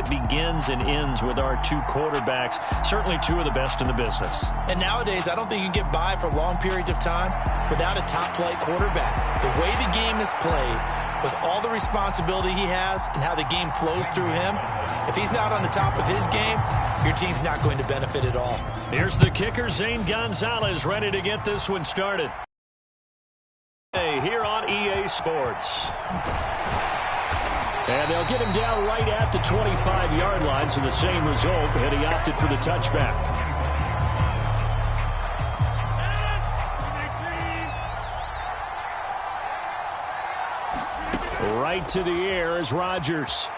it begins and ends with our two quarterbacks, certainly two of the best in the business. And nowadays, I don't think you can get by for long periods of time without a top-flight quarterback. The way the game is played, with all the responsibility he has and how the game flows through him, if he's not on the top of his game, your team's not going to benefit at all. Here's the kicker, Zane Gonzalez, ready to get this one started. Hey, here on EA Sports. And they'll get him down right at the 25-yard line, so the same result, and he opted for the touchback. Right to the air is Rodgers.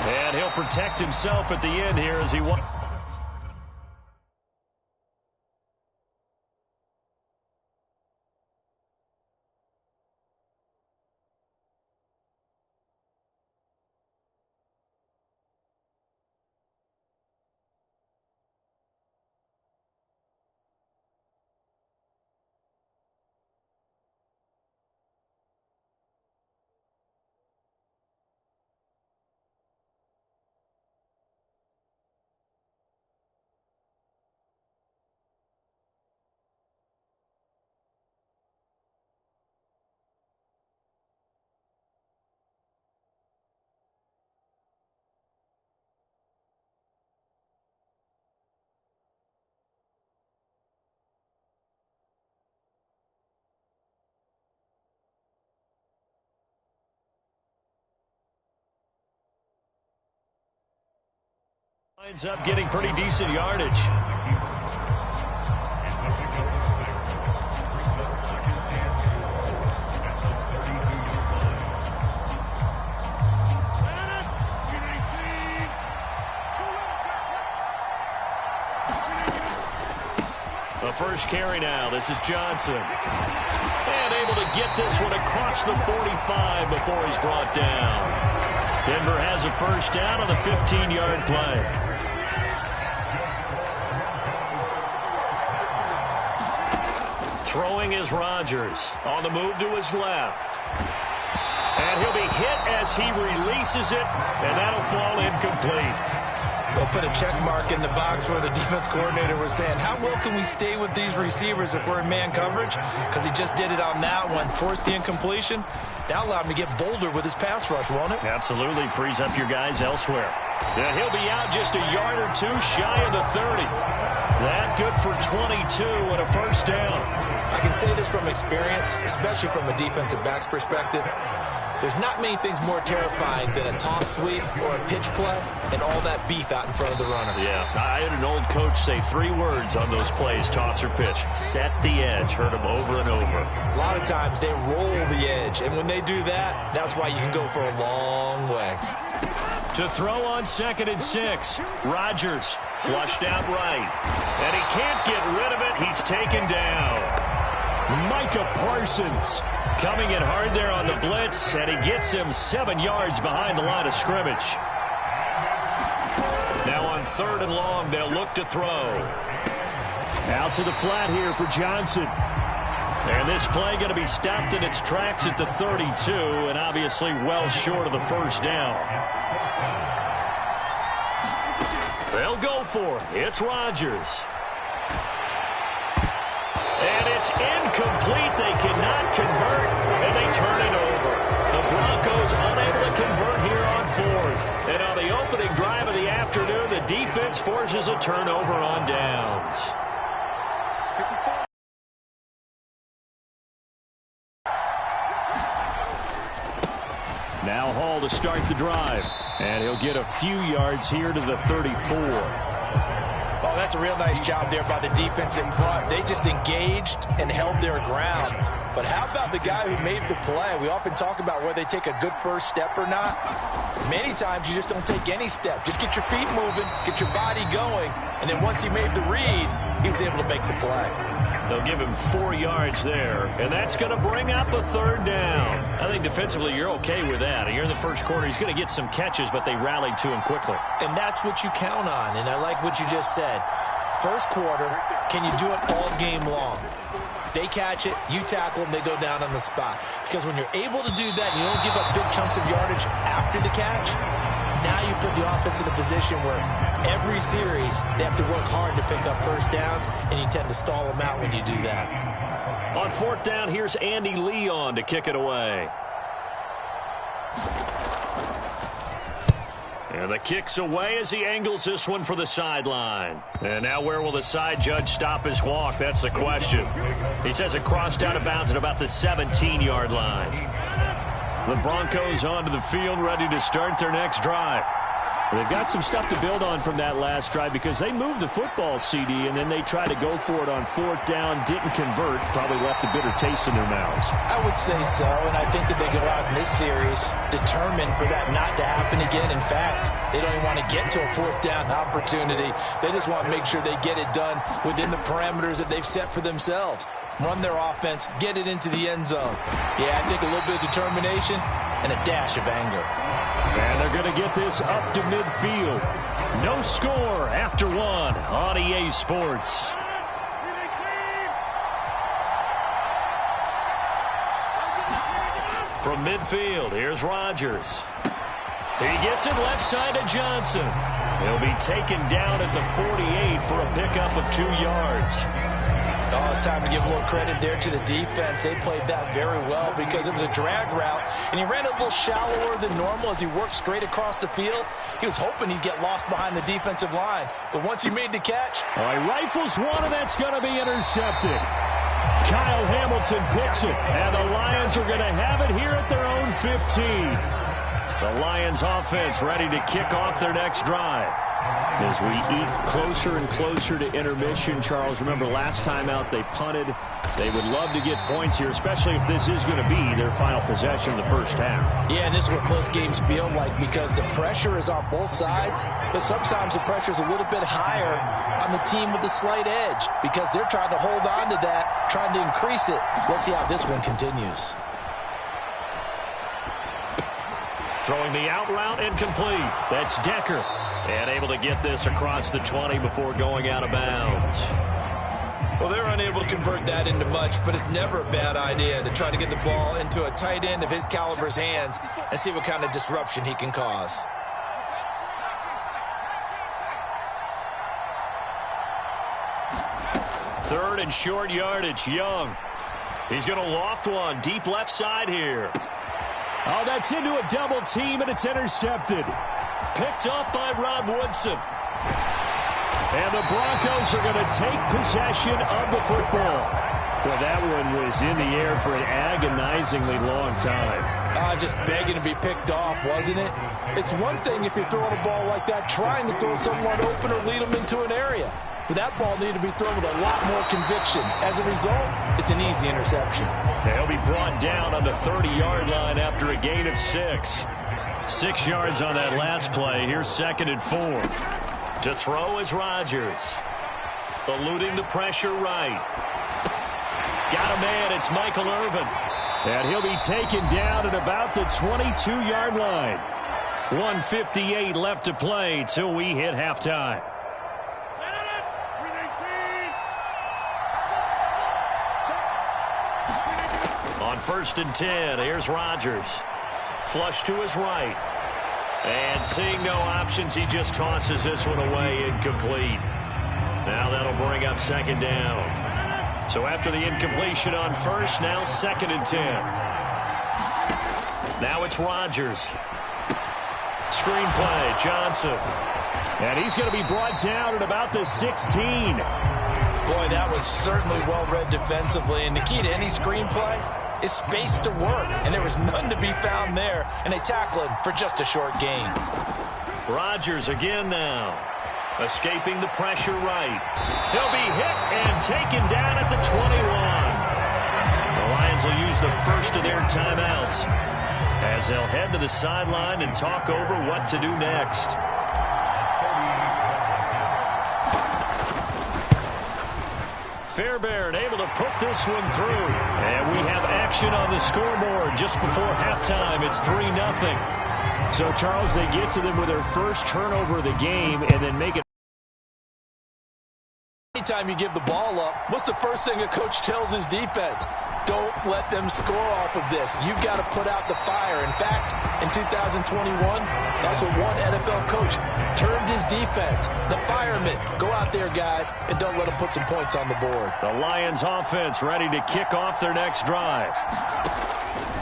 And he'll protect himself at the end here as he wants. Winds up getting pretty decent yardage. The first carry now. This is Johnson. And able to get this one across the 45 before he's brought down. Denver has a first down on the 15-yard play. Throwing is Rodgers. On the move to his left. And he'll be hit as he releases it, and that'll fall incomplete. They'll put a check mark in the box where the defense coordinator was saying, how well can we stay with these receivers if we're in man coverage? Because he just did it on that one, forced the incompletion. That allowed him to get bolder with his pass rush, won't it? Absolutely. Frees up your guys elsewhere. And he'll be out just a yard or two shy of the 30. That good for 22 and a first down. I can say this from experience, especially from a defensive back's perspective. There's not many things more terrifying than a toss sweep or a pitch play and all that beef out in front of the runner. Yeah, I had an old coach say 3 words on those plays, toss or pitch. Set the edge. Heard him over and over. A lot of times they roll the edge, and when they do that, that's why you can go for a long way. To throw on 2nd and 6. Rodgers flushed out right. And he can't get rid of it. He's taken down. Micah Parsons coming in hard there on the blitz, and he gets him 7 yards behind the line of scrimmage. Now on 3rd and long, they'll look to throw. Out to the flat here for Johnson. And this play going to be stopped in its tracks at the 32, and obviously well short of the first down. They'll go for it. It's Rodgers. And it's incomplete. They cannot convert, and they turn it over. The Broncos unable to convert here on 4th. And on the opening drive of the afternoon, the defense forces a turnover on downs. Now Hall to start the drive. And he'll get a few yards here to the 34. Oh, that's a real nice job there by the defense in front. They just engaged and held their ground. But how about the guy who made the play? We often talk about whether they take a good first step or not. Many times you just don't take any step. Just get your feet moving, get your body going, and then once he made the read, he was able to make the play. They'll give him 4 yards there, and that's going to bring up a 3rd down. I think defensively you're okay with that. Here in the first quarter, he's going to get some catches, but they rallied to him quickly. And that's what you count on, and I like what you just said. First quarter, can you do it all game long? They catch it, you tackle them, they go down on the spot. Because when you're able to do that, you don't give up big chunks of yardage after the catch, now put the offense in a position where every series they have to work hard to pick up first downs, and you tend to stall them out when you do that. On fourth down, here's Andy Leon to kick it away. And the kick's away as he angles this one for the sideline. And now where will the side judge stop his walk? That's the question. He says it crossed out of bounds at about the 17-yard line. The Broncos onto the field, ready to start their next drive. They've got some stuff to build on from that last drive because they moved the football, CD, and then they tried to go for it on fourth down, didn't convert, probably left a bitter taste in their mouths. I would say so, and I think that they go out in this series determined for that not to happen again. In fact, they don't even want to get to a fourth down opportunity. They just want to make sure they get it done within the parameters that they've set for themselves. Run their offense, get it into the end zone. Yeah, I think a little bit of determination and a dash of anger. And they're going to get this up to midfield. No score after one on EA Sports. From midfield, here's Rodgers. He gets it left side to Johnson. He'll be taken down at the 48 for a pickup of 2 yards. Oh, it's time to give a little credit there to the defense. They played that very well because it was a drag route, and he ran a little shallower than normal as he worked straight across the field. He was hoping he'd get lost behind the defensive line, but once he made the catch... All right, rifles one, and that's going to be intercepted. Kyle Hamilton picks it, and the Lions are going to have it here at their own 15. The Lions offense ready to kick off their next drive. As we eat closer and closer to intermission, Charles, remember last time out they punted. They would love to get points here, especially if this is going to be their final possession in the first half. Yeah, and this is what close games feel like because the pressure is on both sides, but sometimes the pressure is a little bit higher on the team with the slight edge because they're trying to hold on to that, trying to increase it. Let's see how this one continues. Throwing the out route incomplete. That's Decker. And able to get this across the 20 before going out of bounds. Well, they're unable to convert that into much, but it's never a bad idea to try to get the ball into a tight end of his caliber's hands and see what kind of disruption he can cause. Third and short yardage, Young. He's going to loft one deep left side here. Oh, that's into a double team, and it's intercepted. Picked up by Rod Woodson. And the Broncos are going to take possession of the football. Well, that one was in the air for an agonizingly long time. Just begging to be picked off, wasn't it? It's one thing if you're throwing a ball like that, trying to throw someone open or lead them into an area. But that ball needed to be thrown with a lot more conviction. As a result, it's an easy interception. He'll be brought down on the 30-yard line after a gain of 6. 6 yards on that last play. Here's 2nd and 4. To throw is Rodgers. Eluding the pressure right. Got a man. It's Michael Irvin. And he'll be taken down at about the 22-yard line. 1:58 left to play till we hit halftime. On 1st and 10, here's Rodgers. Flush to his right. And seeing no options, he just tosses this one away incomplete. Now that'll bring up 2nd down. So after the incompletion on 1st, now 2nd and 10. Now it's Rodgers. Screenplay, Johnson. And he's going to be brought down at about the 16. Boy, that was certainly well-read defensively. And the key to any screenplay is space to work, and there was none to be found there, and they tackle him for just a short gain. Rodgers again now, escaping the pressure right. He'll be hit and taken down at the 21. The Lions will use the first of their timeouts as they'll head to the sideline and talk over what to do next. Fairbairn able to put this one through. And we have action on the scoreboard just before halftime. It's 3-0. So, Charles, they get to them with their first turnover of the game and then make it. anytime you give the ball up, what's the first thing a coach tells his defense? Don't let them score off of this. You've got to put out the fire. In fact, in 2021, that's what one NFL coach termed his defense. The firemen. Go out there, guys, and don't let them put some points on the board. The Lions offense ready to kick off their next drive.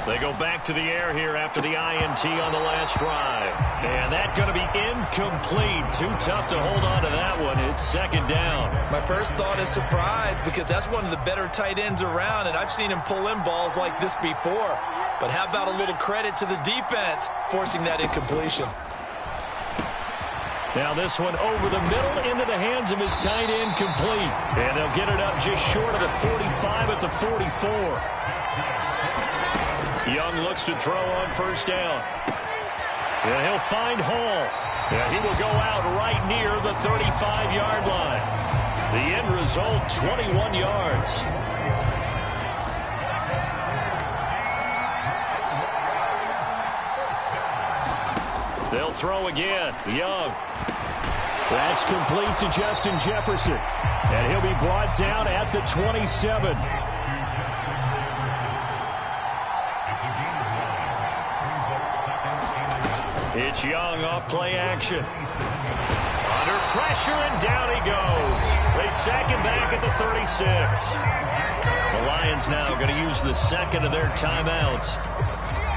They go back to the air here after the INT on the last drive. And that's going to be incomplete. Too tough to hold on to that one. It's second down. My first thought is surprise because that's one of the better tight ends around, and I've seen him pull in balls like this before. But how about a little credit to the defense forcing that incompletion? Now this one over the middle into the hands of his tight end, complete. And they'll get it up just short of the 45 at the 44. Young looks to throw on first down. And he'll find Hall. And he will go out right near the 35-yard line. The end result, 21 yards. They'll throw again. Young. That's complete to Justin Jefferson. And he'll be brought down at the 27. It's Young off play action. Under pressure, and down he goes. They sack him back at the 36. The Lions now going to use the second of their timeouts,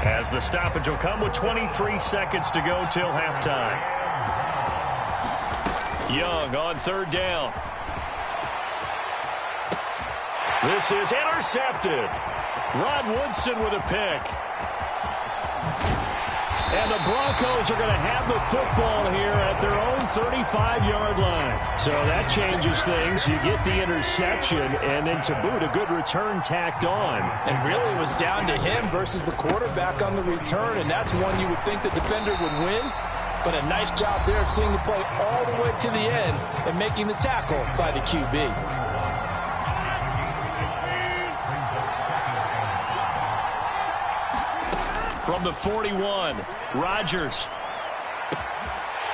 as the stoppage will come with 23 seconds to go till halftime. Young on third down. This is intercepted. Rod Woodson with a pick. And the Broncos are going to have the football here at their own 35-yard line. So that changes things. You get the interception, and then to boot, a good return tacked on. And really it was down to him versus the quarterback on the return, and that's one you would think the defender would win. But a nice job there of seeing the play all the way to the end and making the tackle by the QB. From the 41, Rodgers.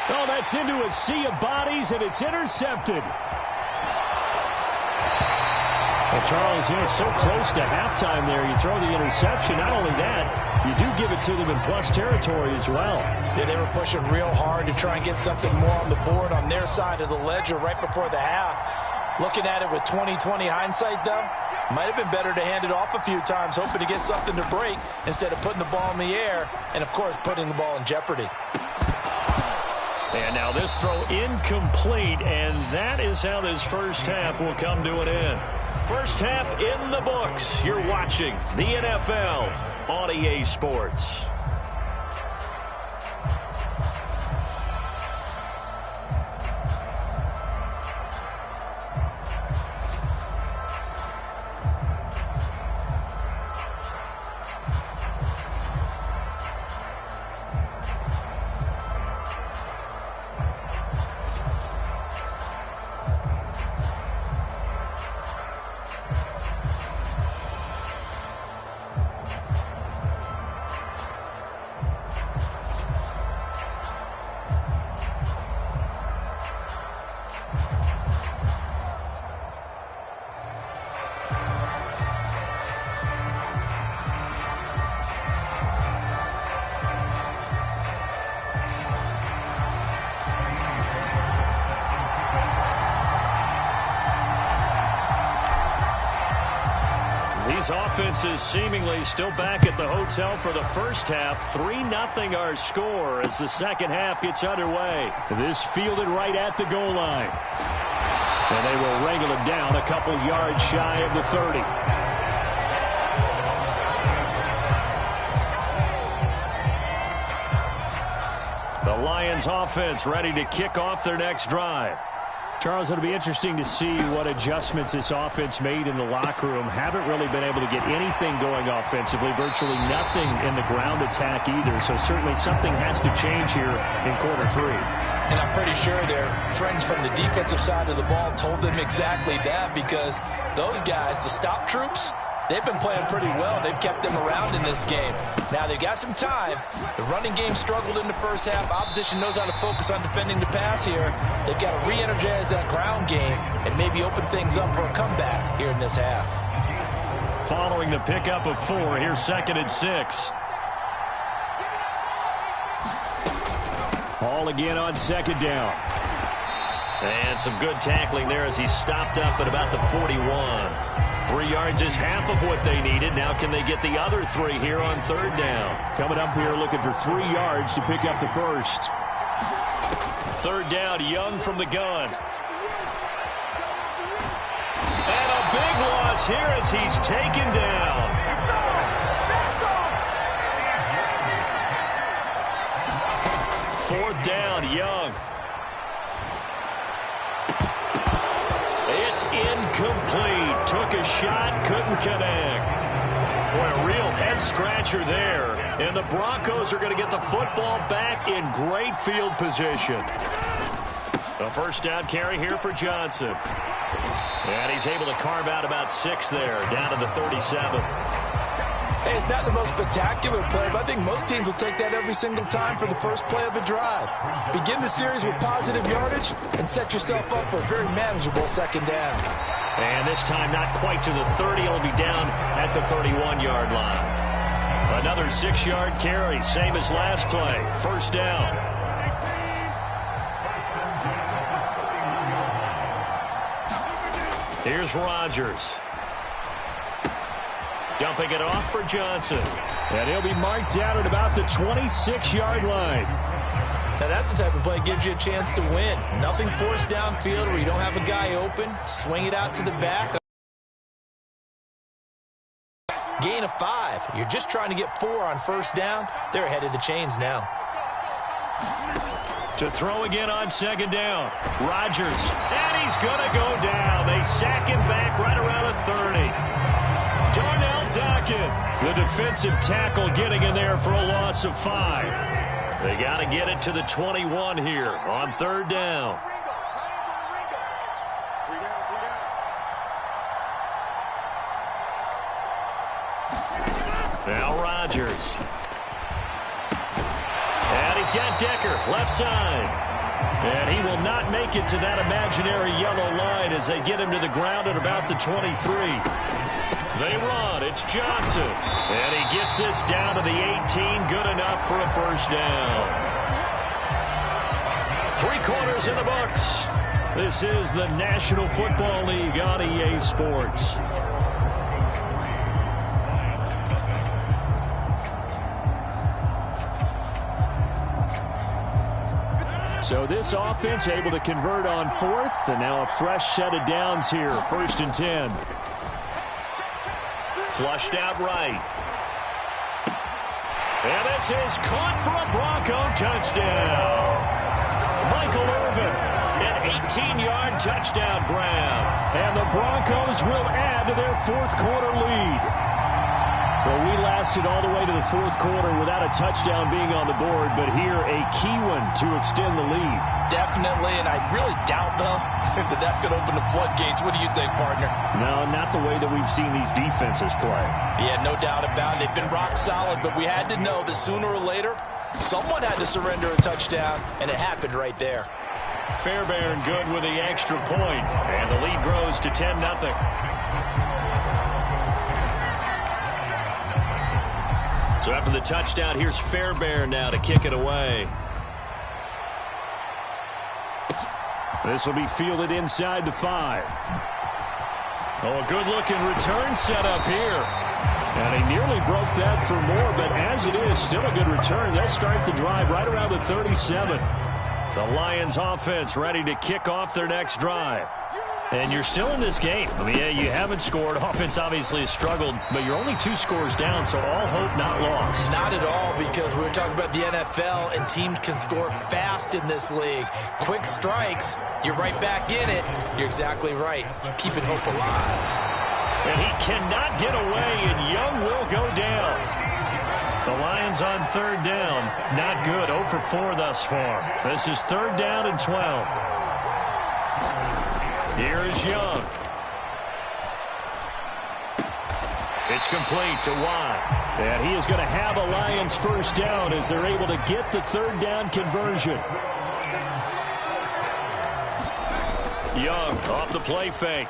Oh, that's into a sea of bodies, and it's intercepted. Well, Charles, so close to halftime there. You throw the interception. Not only that, you do give it to them in plus territory as well. Yeah, they were pushing real hard to try and get something more on the board on their side of the ledger right before the half. Looking at it with 20/20 hindsight, though, might have been better to hand it off a few times, hoping to get something to break instead of putting the ball in the air and, of course, putting the ball in jeopardy. And now this throw incomplete, and that is how this first half will come to an end. First half in the books. You're watching the NFL on EA Sports. These offenses seemingly still back at the hotel for the first half. 3-0 our score as the second half gets underway. This fielded right at the goal line. And they will wrangle it down a couple yards shy of the 30. The Lions offense ready to kick off their next drive. Charles, it'll be interesting to see what adjustments this offense made in the locker room. Haven't really been able to get anything going offensively, virtually nothing in the ground attack either. So certainly something has to change here in quarter three. And I'm pretty sure their friends from the defensive side of the ball told them exactly that, because those guys, the stop troops, they've been playing pretty well. They've kept them around in this game. Now, they've got some time. The running game struggled in the first half. Opposition knows how to focus on defending the pass here. They've got to re-energize that ground game and maybe open things up for a comeback here in this half. Following the pickup of 4, here's 2nd and 6. Ball again on 2nd down. And some good tackling there as he stopped up at about the 41. 3 yards is half of what they needed. Now can they get the other 3 here on 3rd down? Coming up here looking for 3 yards to pick up the first. 3rd down, Young from the gun. And a big loss here as he's taken down. Fourth down, Young. It's incomplete. Took a shot, couldn't connect. Boy, a real head-scratcher there. And the Broncos are going to get the football back in great field position. A first down carry here for Johnson. And he's able to carve out about 6 there, down to the 37. Hey, it's not the most spectacular play, but I think most teams will take that every single time for the first play of a drive. Begin the series with positive yardage and set yourself up for a very manageable 2nd down. And this time not quite to the 30. He'll be down at the 31-yard line. Another 6-yard carry, same as last play. First down. Here's Rodgers. Dumping it off for Johnson. And he'll be marked down at about the 26-yard line. Now, that's the type of play that gives you a chance to win. Nothing forced downfield where you don't have a guy open. Swing it out to the back. Gain of 5. You're just trying to get 4 on first down. They're ahead of the chains now. To throw again on 2nd down. Rodgers. And he's going to go down. They sack him back right around the 30. Darnell Dockett, the defensive tackle, getting in there for a loss of 5. They got to get it to the 21 here on 3rd down. Now Rodgers. And he's got Decker, left side. And he will not make it to that imaginary yellow line as they get him to the ground at about the 23. They run. It's Johnson. And he gets this down to the 18. Good enough for a first down. 3 quarters in the books. This is the National Football League on EA Sports. So this offense able to convert on 4th. And now a fresh set of downs here. 1st and 10. Flushed out right. And this is caught for a Bronco touchdown. Michael Irvin, an 18-yard touchdown grab. And the Broncos will add to their 4th quarter lead. Well, we lasted all the way to the 4th quarter without a touchdown being on the board, but here a key one to extend the lead. Definitely, and I really doubt, though, that that's going to open the floodgates. What do you think, partner? No, not the way that we've seen these defenses play. Yeah, no doubt about it. They've been rock solid, but we had to know that sooner or later, someone had to surrender a touchdown, and it happened right there. Fairbairn good with the extra point, and the lead grows to 10-0. So after the touchdown, here's Fairbairn now to kick it away. This will be fielded inside the 5. Oh, a good-looking return set up here. And he nearly broke that for more, but as it is, still a good return. They'll start the drive right around the 37. The Lions offense ready to kick off their next drive. And you're still in this game. I mean, yeah, you haven't scored. Offense obviously has struggled, but you're only 2 scores down, so all hope not lost. Not at all, because we were talking about the NFL, and teams can score fast in this league. Quick strikes, you're right back in it. You're exactly right. Keeping hope alive. And he cannot get away, and Young will go down. The Lions on 3rd down. Not good. 0 for 4 thus far. This is 3rd down and 12. Here is Young. It's complete to Watt. And he is going to have a Lions first down as they're able to get the third down conversion. Young off the play fake.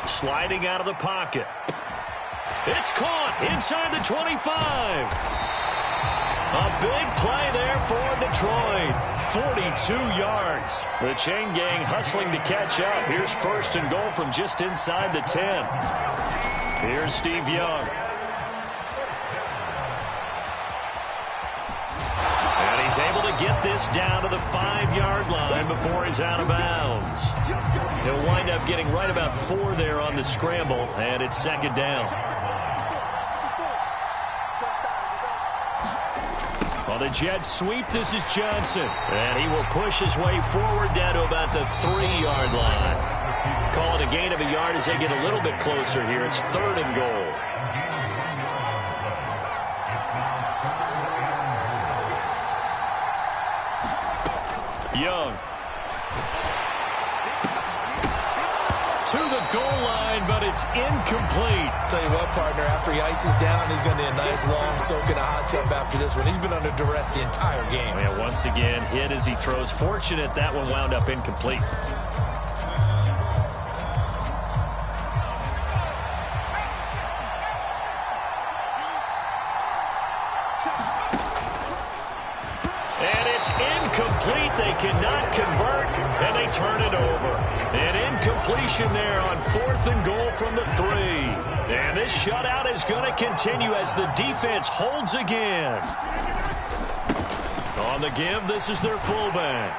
Sliding out of the pocket. It's caught inside the 25. A big play there for Detroit. 42 yards. The chain gang hustling to catch up. Here's first and goal from just inside the 10. Here's Steve Young. And he's able to get this down to the 5-yard line before he's out of bounds. He'll wind up getting right about 4 there on the scramble, and it's second down. On the jet sweep, this is Johnson. And he will push his way forward down to about the 3-yard line. Call it a gain of a yard as they get a little bit closer here. It's third and goal. Young. To the goal line, but it's incomplete. Tell you what, partner, after he ices down, he's going to need a nice long soak in a hot tub after this one. He's been under duress the entire game. And once again, hit as he throws. Fortunate that one wound up incomplete. And it's incomplete. They cannot convert, and they turn it over. An incompletion there on 4th and goal from the 3. And this shutout is going to continue as the defense holds again. On the give, this is their fullback.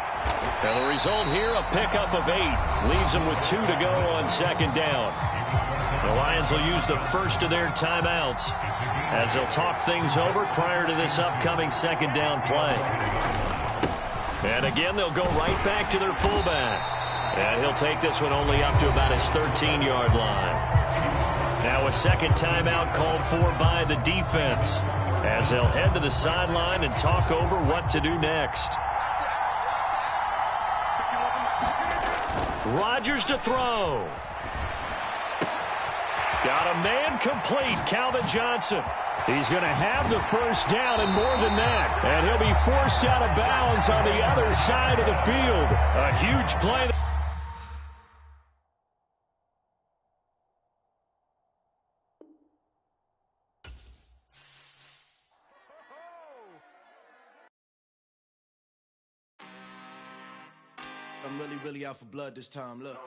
And the result here, a pickup of 8. Leaves them with 2 to go on second down. The Lions will use the first of their timeouts as they'll talk things over prior to this upcoming second down play. And again, they'll go right back to their fullback. And he'll take this one only up to about his 13-yard line. Now a second timeout called for by the defense as they'll head to the sideline and talk over what to do next. Rodgers to throw. Got a man complete, Calvin Johnson. He's going to have the first down and more than that. And he'll be forced out of bounds on the other side of the field. A huge play. I'm really out for blood this time, look.